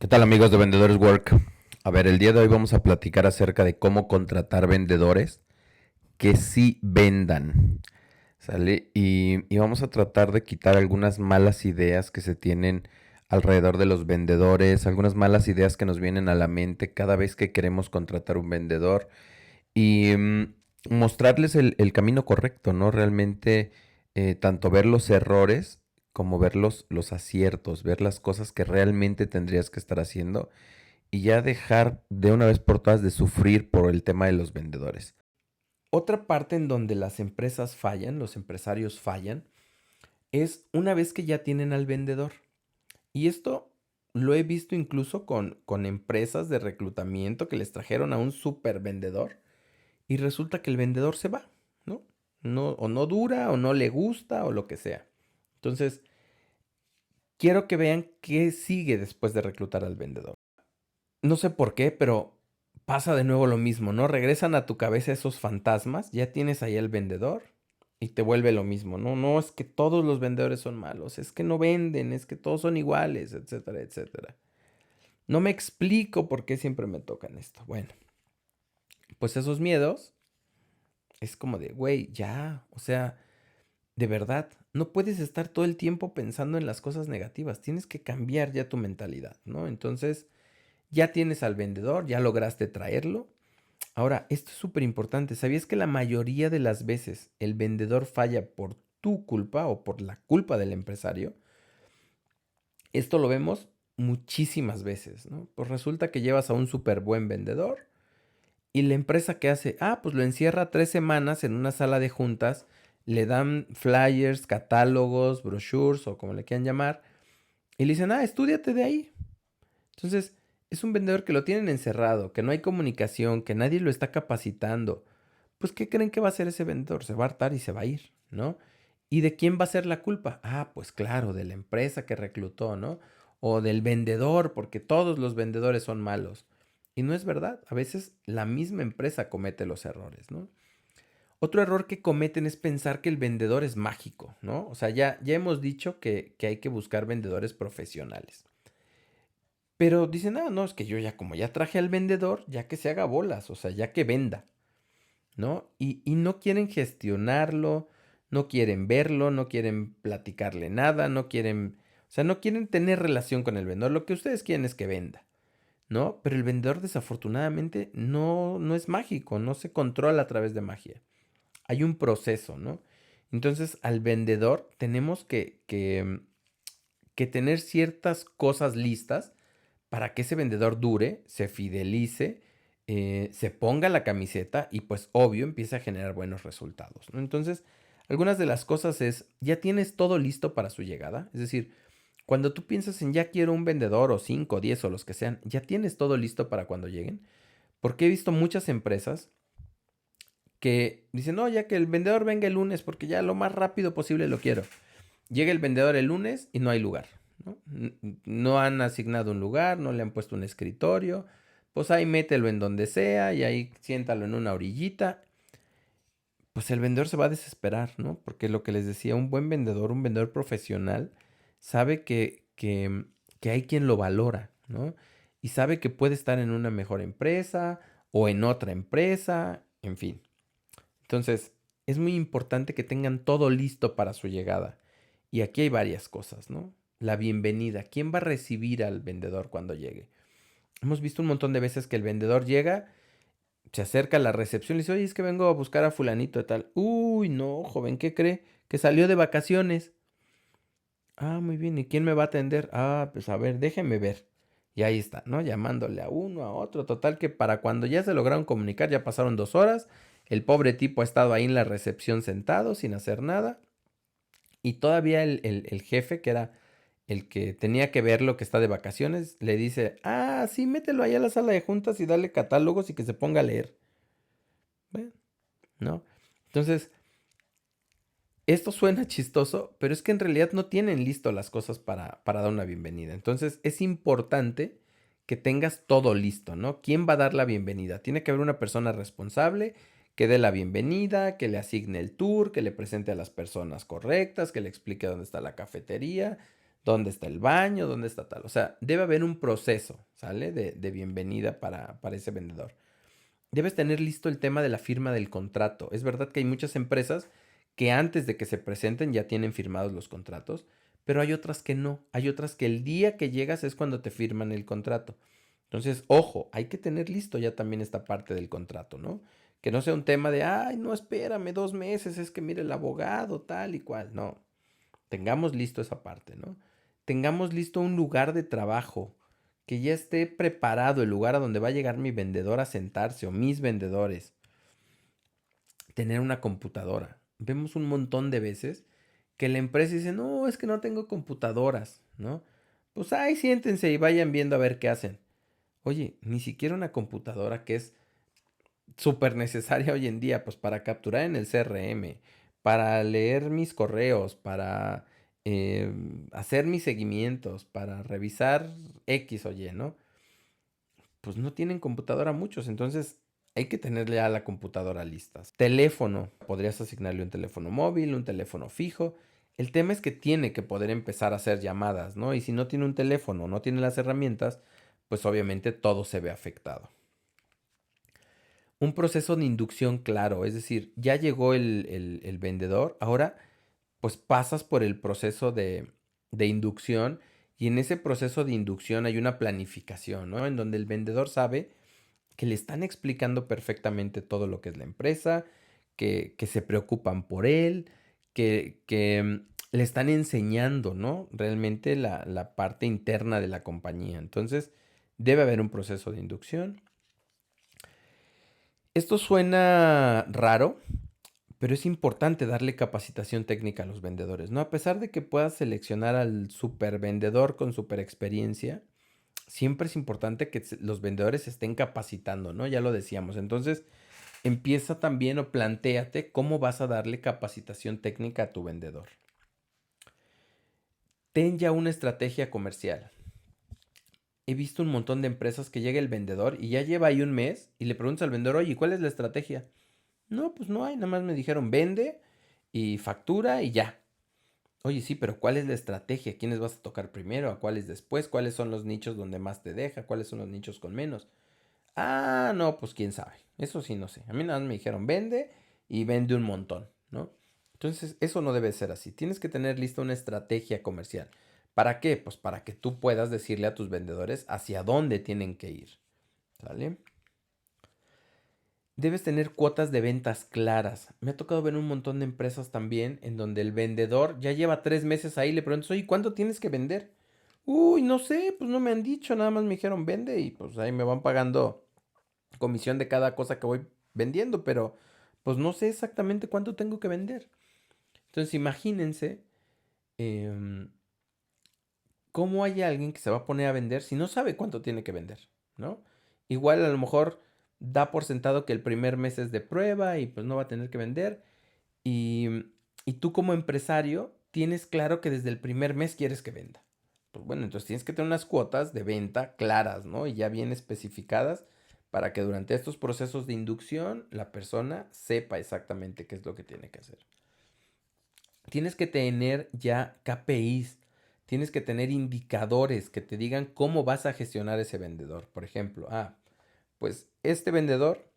¿Qué tal amigos de Vendedores Work? A ver, el día de hoy vamos a platicar acerca de cómo contratar vendedores que sí vendan, ¿sale? Y vamos a tratar de quitar algunas malas ideas que se tienen alrededor de los vendedores, algunas malas ideas que nos vienen a la mente cada vez que queremos contratar un vendedor y mostrarles el camino correcto, ¿no? Realmente, tanto ver los errores como ver los aciertos, ver las cosas que realmente tendrías que estar haciendo y ya dejar de una vez por todas de sufrir por el tema de los vendedores. Otra parte en donde las empresas fallan, los empresarios fallan, es una vez que ya tienen al vendedor. Y esto lo he visto incluso con empresas de reclutamiento que les trajeron a un super vendedor y resulta que el vendedor se va, ¿no? No, o no dura, o no le gusta, o lo que sea. Entonces, quiero que vean qué sigue después de reclutar al vendedor. No sé por qué, pero pasa de nuevo lo mismo, ¿no? Regresan a tu cabeza esos fantasmas, ya tienes ahí al vendedor y te vuelve lo mismo, ¿no? No es que todos los vendedores son malos, es que no venden, es que todos son iguales, etcétera, etcétera. No me explico por qué siempre me tocan esto. Bueno, pues esos miedos es como de, güey, ya, o sea, de verdad, no puedes estar todo el tiempo pensando en las cosas negativas, tienes que cambiar ya tu mentalidad, ¿no? Entonces, ya tienes al vendedor, ya lograste traerlo. Ahora, esto es súper importante. ¿Sabías que la mayoría de las veces el vendedor falla por tu culpa o por la culpa del empresario? Esto lo vemos muchísimas veces, ¿no? Pues resulta que llevas a un súper buen vendedor y la empresa que hace, pues lo encierra 3 semanas en una sala de juntas, le dan flyers, catálogos, brochures o como le quieran llamar, y le dicen, estúdiate de ahí. Entonces, es un vendedor que lo tienen encerrado, que no hay comunicación, que nadie lo está capacitando. Pues, ¿qué creen que va a hacer ese vendedor? Se va a hartar y se va a ir, ¿no? ¿Y de quién va a ser la culpa? Pues claro, de la empresa que reclutó, ¿no? O del vendedor, porque todos los vendedores son malos. Y no es verdad. A veces la misma empresa comete los errores, ¿no? Otro error que cometen es pensar que el vendedor es mágico, ¿no? O sea, ya hemos dicho que hay que buscar vendedores profesionales. Pero dicen, no, es que yo ya como ya traje al vendedor, ya que se haga bolas, o sea, ya que venda, ¿no? Y no quieren gestionarlo, no quieren verlo, no quieren platicarle nada, no quieren, o sea, no quieren tener relación con el vendedor. Lo que ustedes quieren es que venda, ¿no? Pero el vendedor desafortunadamente no es mágico, no se controla a través de magia. Hay un proceso, ¿no? Entonces, al vendedor tenemos que tener ciertas cosas listas para que ese vendedor dure, se fidelice, se ponga la camiseta y pues obvio empiece a generar buenos resultados, ¿no? Entonces, algunas de las cosas es, ya tienes todo listo para su llegada. Es decir, cuando tú piensas en ya quiero un vendedor o 5, 10 o los que sean, ya tienes todo listo para cuando lleguen. Porque he visto muchas empresas que dicen, no, ya que el vendedor venga el lunes porque ya lo más rápido posible lo quiero. Llega el vendedor el lunes y no hay lugar, ¿no? No han asignado un lugar, no le han puesto un escritorio. Pues ahí mételo en donde sea y ahí siéntalo en una orillita. Pues el vendedor se va a desesperar, ¿no? Porque lo que les decía, un buen vendedor, un vendedor profesional, sabe que hay quien lo valora, ¿no? Y sabe que puede estar en una mejor empresa o en otra empresa, en fin. Entonces, es muy importante que tengan todo listo para su llegada. Y aquí hay varias cosas, ¿no? La bienvenida. ¿Quién va a recibir al vendedor cuando llegue? Hemos visto un montón de veces que el vendedor llega, se acerca a la recepción y dice, oye, es que vengo a buscar a fulanito de tal. Uy, no, joven, ¿qué cree? Que salió de vacaciones. Muy bien, ¿y quién me va a atender? Pues a ver, déjeme ver. Y ahí está, ¿no? Llamándole a uno, a otro. Total que para cuando ya se lograron comunicar, ya pasaron 2 horas. El pobre tipo ha estado ahí en la recepción sentado, sin hacer nada. Y todavía el jefe, que era el que tenía que ver lo que está de vacaciones, le dice, sí, mételo ahí a la sala de juntas y dale catálogos y que se ponga a leer. Bueno, ¿no? Entonces, esto suena chistoso, pero es que en realidad no tienen listo las cosas para dar una bienvenida. Entonces, es importante que tengas todo listo, ¿no? ¿Quién va a dar la bienvenida? Tiene que haber una persona responsable que dé la bienvenida, que le asigne el tour, que le presente a las personas correctas, que le explique dónde está la cafetería. ¿Dónde está el baño? ¿Dónde está tal? O sea, debe haber un proceso, ¿sale? De bienvenida para ese vendedor. Debes tener listo el tema de la firma del contrato. Es verdad que hay muchas empresas que antes de que se presenten ya tienen firmados los contratos, pero hay otras que no. Hay otras que el día que llegas es cuando te firman el contrato. Entonces, ojo, hay que tener listo ya también esta parte del contrato, ¿no? Que no sea un tema de, ay, no, espérame 2 meses, es que mire el abogado, tal y cual. No, tengamos listo esa parte, ¿no? Tengamos listo un lugar de trabajo, que ya esté preparado el lugar a donde va a llegar mi vendedor a sentarse o mis vendedores. Tener una computadora. Vemos un montón de veces que la empresa dice, no, es que no tengo computadoras, ¿no? Pues ahí siéntense y vayan viendo a ver qué hacen. Oye, ni siquiera una computadora que es súper necesaria hoy en día, pues para capturar en el CRM, para leer mis correos, para hacer mis seguimientos, para revisar X o Y, ¿no? Pues no tienen computadora muchos, entonces hay que tenerle a la computadora listas. Teléfono, podrías asignarle un teléfono móvil, un teléfono fijo. El tema es que tiene que poder empezar a hacer llamadas, ¿no? Y si no tiene un teléfono, no tiene las herramientas, pues obviamente todo se ve afectado. Un proceso de inducción claro, es decir, ya llegó el vendedor, ahora pues pasas por el proceso de inducción y en ese proceso de inducción hay una planificación, ¿no? En donde el vendedor sabe que le están explicando perfectamente todo lo que es la empresa, que se preocupan por él, que le están enseñando, ¿no? Realmente la parte interna de la compañía. Entonces, debe haber un proceso de inducción. Esto suena raro, pero es importante darle capacitación técnica a los vendedores, ¿no? A pesar de que puedas seleccionar al super vendedor con super experiencia, siempre es importante que los vendedores se estén capacitando, ¿no? Ya lo decíamos. Entonces, empieza también o plantéate cómo vas a darle capacitación técnica a tu vendedor. Ten ya una estrategia comercial. He visto un montón de empresas que llega el vendedor y ya lleva ahí un mes y le preguntas al vendedor, oye, ¿cuál es la estrategia? No, pues no hay, nada más me dijeron vende y factura y ya. Oye, sí, pero ¿cuál es la estrategia? ¿Quiénes vas a tocar primero? ¿A cuáles después? ¿Cuáles son los nichos donde más te deja? ¿Cuáles son los nichos con menos? Ah, no, pues quién sabe. Eso sí, no sé. A mí nada más me dijeron vende y vende un montón, ¿no? Entonces, eso no debe ser así. Tienes que tener lista una estrategia comercial. ¿Para qué? Pues para que tú puedas decirle a tus vendedores hacia dónde tienen que ir. ¿Sale? Debes tener cuotas de ventas claras. Me ha tocado ver un montón de empresas también en donde el vendedor ya lleva 3 meses ahí y le preguntas, oye, ¿cuánto tienes que vender? Uy, no sé, pues no me han dicho, nada más me dijeron vende y pues ahí me van pagando comisión de cada cosa que voy vendiendo, pero pues no sé exactamente cuánto tengo que vender. Entonces imagínense em, cómo hay alguien que se va a poner a vender si no sabe cuánto tiene que vender, ¿no? Igual a lo mejor da por sentado que el primer mes es de prueba y pues no va a tener que vender. Y, y tú como empresario tienes claro que desde el primer mes quieres que venda. Pues bueno, entonces tienes que tener unas cuotas de venta claras, ¿no? Y ya bien especificadas para que durante estos procesos de inducción la persona sepa exactamente qué es lo que tiene que hacer. Tienes que tener ya KPIs, tienes que tener indicadores que te digan cómo vas a gestionar ese vendedor. Por ejemplo, pues este vendedor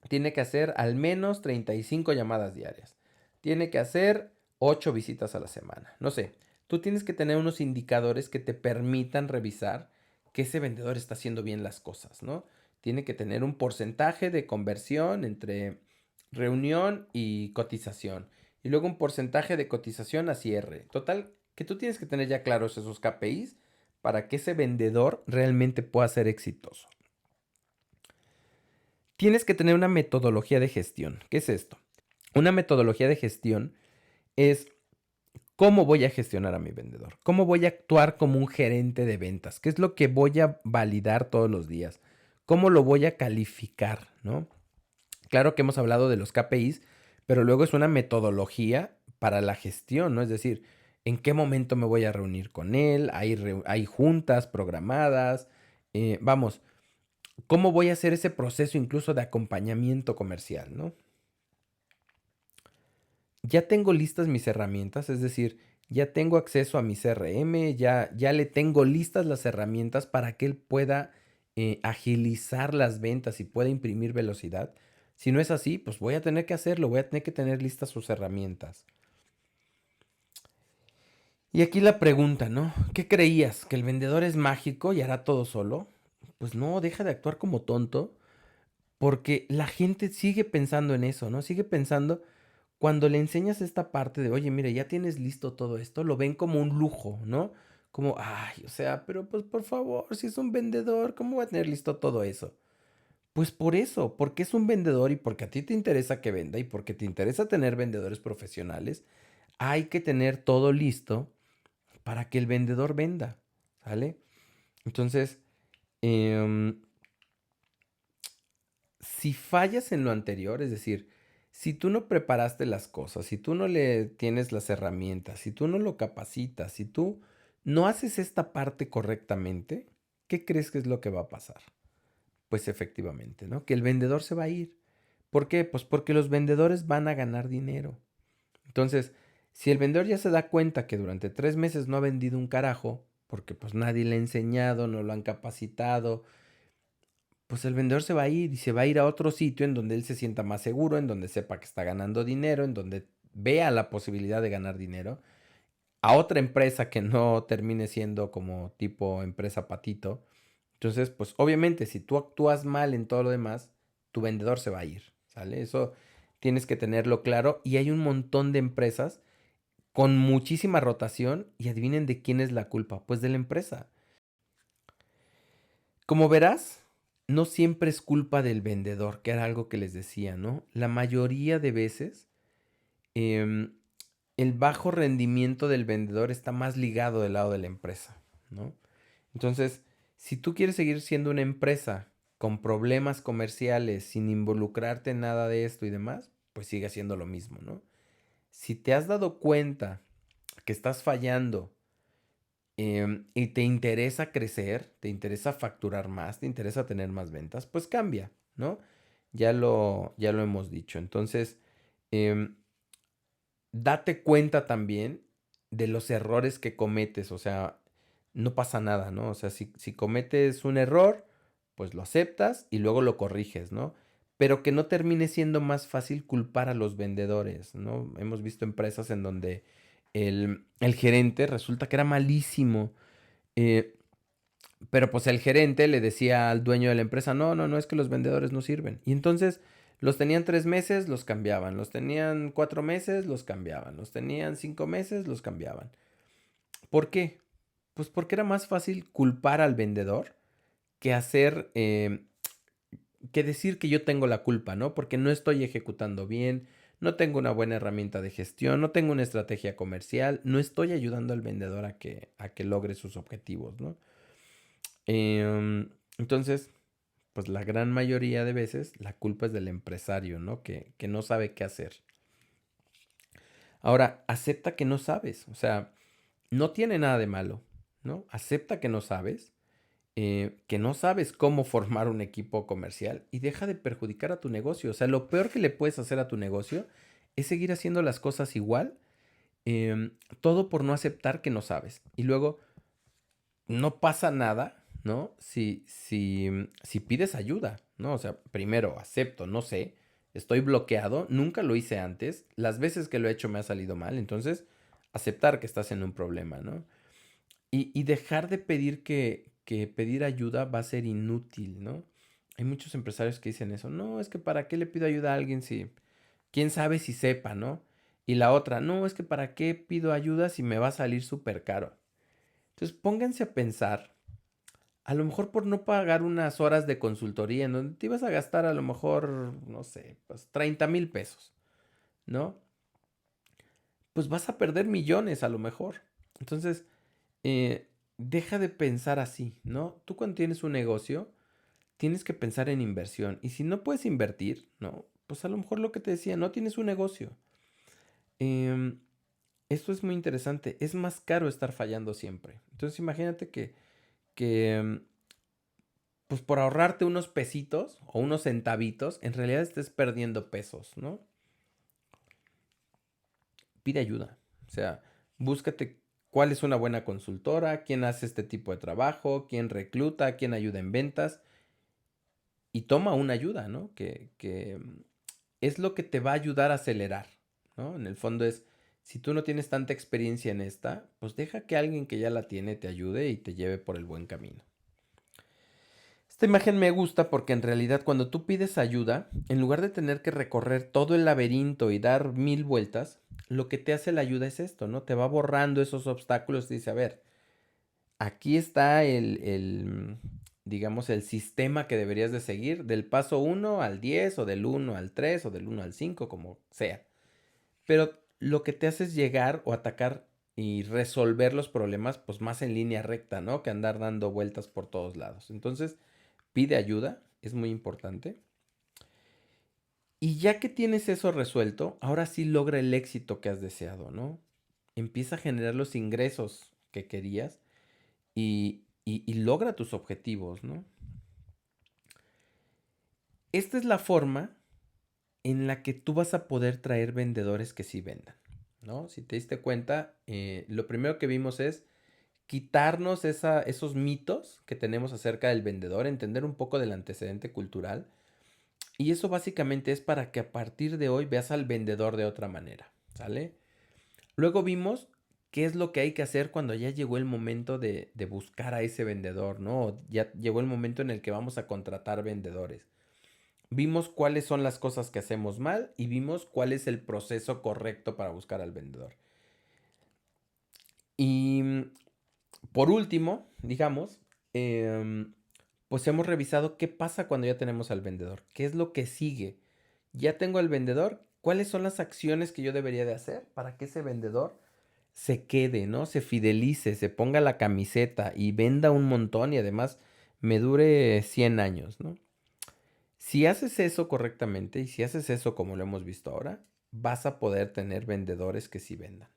tiene que hacer al menos 35 llamadas diarias. Tiene que hacer 8 visitas a la semana. No sé, tú tienes que tener unos indicadores que te permitan revisar que ese vendedor está haciendo bien las cosas, ¿no? Tiene que tener un porcentaje de conversión entre reunión y cotización. Y luego un porcentaje de cotización a cierre. Total, que tú tienes que tener ya claros esos KPIs para que ese vendedor realmente pueda ser exitoso. Tienes que tener una metodología de gestión. ¿Qué es esto? Una metodología de gestión es cómo voy a gestionar a mi vendedor, cómo voy a actuar como un gerente de ventas, qué es lo que voy a validar todos los días, cómo lo voy a calificar, ¿no? Claro que hemos hablado de los KPIs, pero luego es una metodología para la gestión, ¿no? Es decir, en qué momento me voy a reunir con él, hay juntas programadas, vamos, cómo voy a hacer ese proceso incluso de acompañamiento comercial, ¿no? Ya tengo listas mis herramientas, es decir, ya tengo acceso a mi CRM, ya le tengo listas las herramientas para que él pueda agilizar las ventas y pueda imprimir velocidad. Si no es así, pues voy a tener que hacerlo, voy a tener que tener listas sus herramientas. Y aquí la pregunta, ¿no? ¿Qué creías? ¿Que el vendedor es mágico y hará todo solo? Pues no, deja de actuar como tonto, porque la gente sigue pensando en eso, ¿no? Sigue pensando, cuando le enseñas esta parte de, oye, mire, ya tienes listo todo esto, lo ven como un lujo, ¿no? Como, ay, o sea, pero pues por favor, si es un vendedor, ¿cómo va a tener listo todo eso? Pues por eso, porque es un vendedor y porque a ti te interesa que venda y porque te interesa tener vendedores profesionales, hay que tener todo listo para que el vendedor venda, ¿sale? Entonces, em, si fallas en lo anterior, es decir, si tú no preparaste las cosas, si tú no le tienes las herramientas, si tú no lo capacitas, si tú no haces esta parte correctamente, ¿qué crees que es lo que va a pasar? Pues efectivamente, ¿no? Que el vendedor se va a ir. ¿Por qué? Pues porque los vendedores van a ganar dinero. Entonces, si el vendedor ya se da cuenta que durante 3 meses no ha vendido un carajo, porque pues nadie le ha enseñado, no lo han capacitado, pues el vendedor se va a ir y se va a ir a otro sitio en donde él se sienta más seguro, en donde sepa que está ganando dinero, en donde vea la posibilidad de ganar dinero, a otra empresa que no termine siendo como tipo empresa patito. Entonces, pues obviamente si tú actúas mal en todo lo demás, tu vendedor se va a ir, ¿sale? Eso tienes que tenerlo claro y hay un montón de empresas con muchísima rotación y adivinen de quién es la culpa, pues de la empresa. Como verás, no siempre es culpa del vendedor, que era algo que les decía, ¿no? La mayoría de veces, em, el bajo rendimiento del vendedor está más ligado del lado de la empresa, ¿no? Entonces, si tú quieres seguir siendo una empresa con problemas comerciales, sin involucrarte en nada de esto y demás, pues sigue haciendo lo mismo, ¿no? Si te has dado cuenta que estás fallando y te interesa crecer, te interesa facturar más, te interesa tener más ventas, pues cambia, ¿no? Ya lo hemos dicho. Entonces, em, date cuenta también de los errores que cometes, o sea, no pasa nada, ¿no? O sea, si cometes un error, pues lo aceptas y luego lo corriges, ¿no? Pero que no termine siendo más fácil culpar a los vendedores, ¿no? Hemos visto empresas en donde el gerente resulta que era malísimo, eh, pero pues el gerente le decía al dueño de la empresa, no, no, no, es que los vendedores no sirven. Y entonces los tenían 3 meses, los cambiaban. Los tenían 4 meses, los cambiaban. Los tenían 5 meses, los cambiaban. ¿Por qué? Pues porque era más fácil culpar al vendedor que hacer, que decir que yo tengo la culpa, ¿no? Porque no estoy ejecutando bien, no tengo una buena herramienta de gestión, no tengo una estrategia comercial, no estoy ayudando al vendedor a que logre sus objetivos, ¿no? Entonces, pues la gran mayoría de veces la culpa es del empresario, ¿no? Que no sabe qué hacer. Ahora, acepta que no sabes, o sea, no tiene nada de malo, ¿no? Acepta que no sabes cómo formar un equipo comercial y deja de perjudicar a tu negocio. O sea, lo peor que le puedes hacer a tu negocio es seguir haciendo las cosas igual, todo por no aceptar que no sabes. Y luego, no pasa nada, ¿no? Si pides ayuda, ¿no? O sea, primero, acepto, no sé, estoy bloqueado, nunca lo hice antes, las veces que lo he hecho me ha salido mal, entonces, aceptar que estás en un problema, ¿no? Y dejar de pedir que pedir ayuda va a ser inútil, ¿no? Hay muchos empresarios que dicen eso, no, es que para qué le pido ayuda a alguien si, quién sabe si sepa, ¿no? Y la otra, no, es que para qué pido ayuda si me va a salir súper caro. Entonces pónganse a pensar, a lo mejor por no pagar unas horas de consultoría en donde te ibas a gastar a lo mejor, no sé, pues 30,000 pesos, ¿no? Pues vas a perder millones a lo mejor. Entonces, deja de pensar así, ¿no? Tú cuando tienes un negocio, tienes que pensar en inversión. Y si no puedes invertir, ¿no? Pues a lo mejor lo que te decía, no tienes un negocio. Em, Esto es muy interesante. Es más caro estar fallando siempre. Entonces imagínate que pues por ahorrarte unos pesitos o unos centavitos, en realidad estés perdiendo pesos, ¿no? Pide ayuda. O sea, Búscate cuál es una buena consultora, quién hace este tipo de trabajo, quién recluta, quién ayuda en ventas y toma una ayuda, ¿no? Que es lo que te va a ayudar a acelerar, ¿no? En el fondo es, si tú no tienes tanta experiencia en esta, pues deja que alguien que ya la tiene te ayude y te lleve por el buen camino. Esta imagen me gusta porque en realidad cuando tú pides ayuda, en lugar de tener que recorrer todo el laberinto y dar 1000 vueltas, lo que te hace la ayuda es esto, ¿no? Te va borrando esos obstáculos y dice, a ver, aquí está digamos, el sistema que deberías de seguir del paso 1 al 10 o del 1 al 3 o del 1 al 5, como sea. Pero lo que te hace es llegar o atacar y resolver los problemas pues más en línea recta, ¿no? Que andar dando vueltas por todos lados. Entonces, pide ayuda, es muy importante. Y ya que tienes eso resuelto, ahora sí logra el éxito que has deseado, ¿no? Empieza a generar los ingresos que querías y logra tus objetivos, ¿no? Esta es la forma en la que tú vas a poder traer vendedores que sí vendan, ¿no? Si te diste cuenta, lo primero que vimos es quitarnos esos mitos que tenemos acerca del vendedor, entender un poco del antecedente cultural. Y eso básicamente es para que a partir de hoy veas al vendedor de otra manera, ¿sale? Luego vimos qué es lo que hay que hacer cuando ya llegó el momento de buscar a ese vendedor, ¿no? Ya llegó el momento en el que vamos a contratar vendedores. Vimos cuáles son las cosas que hacemos mal y vimos cuál es el proceso correcto para buscar al vendedor. Y por último, digamos, pues hemos revisado qué pasa cuando ya tenemos al vendedor, qué es lo que sigue. Ya tengo al vendedor, cuáles son las acciones que yo debería de hacer para que ese vendedor se quede, ¿no? Se fidelice, se ponga la camiseta y venda un montón y además me dure 100 años, ¿no? Si haces eso correctamente y si haces eso como lo hemos visto ahora, vas a poder tener vendedores que sí vendan.